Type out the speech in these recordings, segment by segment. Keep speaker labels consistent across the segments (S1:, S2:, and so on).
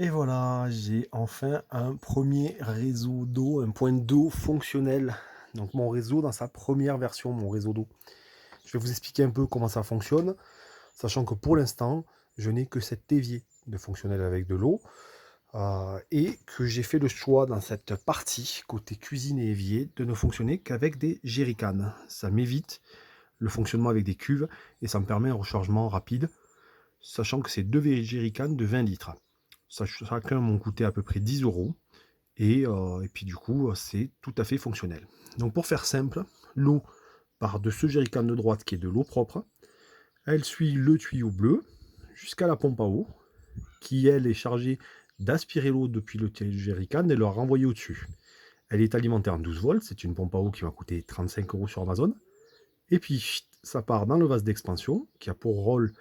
S1: Et voilà, j'ai enfin un premier réseau d'eau, un point d'eau fonctionnel. Donc mon réseau dans sa première version, mon réseau d'eau. Je vais vous expliquer un peu comment ça fonctionne, sachant que pour l'instant, je n'ai que cet évier de fonctionnel avec de l'eau, et que j'ai fait le choix dans cette partie, côté cuisine et évier, de ne fonctionner qu'avec des jerrycans. Ça m'évite le fonctionnement avec des cuves et ça me permet un rechargement rapide, sachant que c'est deux jerrycans de 20 litres. Chacun m'ont coûté à peu près 10 euros. Et puis du coup, c'est tout à fait fonctionnel. Donc pour faire simple, l'eau part de ce jerrycan de droite qui est de l'eau propre. Elle suit le tuyau bleu jusqu'à la pompe à eau, qui elle est chargée d'aspirer l'eau depuis le jerrycan et le renvoyer au-dessus. Elle est alimentée en 12 volts, c'est une pompe à eau qui m'a coûté 35 euros sur Amazon. Et puis ça part dans le vase d'expansion, qui a pour rôle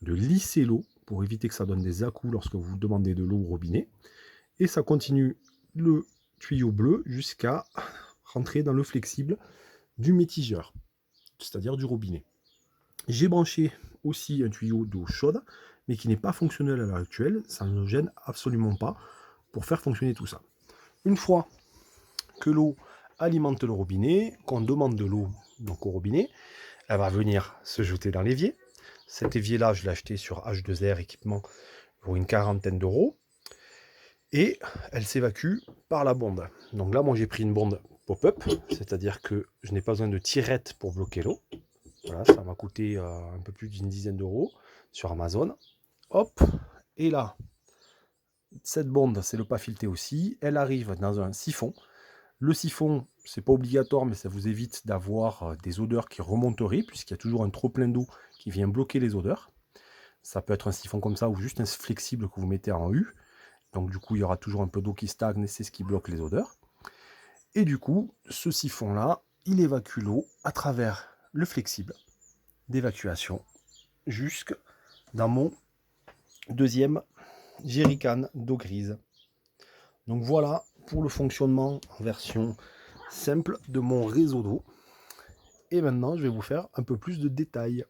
S1: de lisser l'eau pour éviter que ça donne des à-coups lorsque vous demandez de l'eau au robinet. Et ça continue le tuyau bleu jusqu'à rentrer dans le flexible du mitigeur, c'est-à-dire du robinet. J'ai branché aussi un tuyau d'eau chaude, mais qui n'est pas fonctionnel à l'heure actuelle, ça ne gêne absolument pas pour faire fonctionner tout ça. Une fois que l'eau alimente le robinet, qu'on demande de l'eau donc au robinet, elle va venir se jeter dans l'évier. Cet évier-là, je l'ai acheté sur H2R équipement pour une quarantaine d'euros. Et elle s'évacue par la bonde. Donc là, moi j'ai pris une bonde pop-up, c'est-à-dire que je n'ai pas besoin de tirette pour bloquer l'eau. Voilà, ça m'a coûté un peu plus d'une dizaine d'euros sur Amazon. Hop, et là, cette bonde, c'est le pas fileté aussi. Elle arrive dans un siphon. Le siphon, c'est pas obligatoire, mais ça vous évite d'avoir des odeurs qui remonteraient, puisqu'il y a toujours un trop plein d'eau qui vient bloquer les odeurs. Ça peut être un siphon comme ça ou juste un flexible que vous mettez en U. Donc du coup, il y aura toujours un peu d'eau qui stagne et c'est ce qui bloque les odeurs. Et du coup, ce siphon-là, il évacue l'eau à travers le flexible d'évacuation jusque dans mon deuxième jerrycan d'eau grise. Donc voilà pour le fonctionnement en version simple de mon réseau d'eau. Et maintenant, je vais vous faire un peu plus de détails.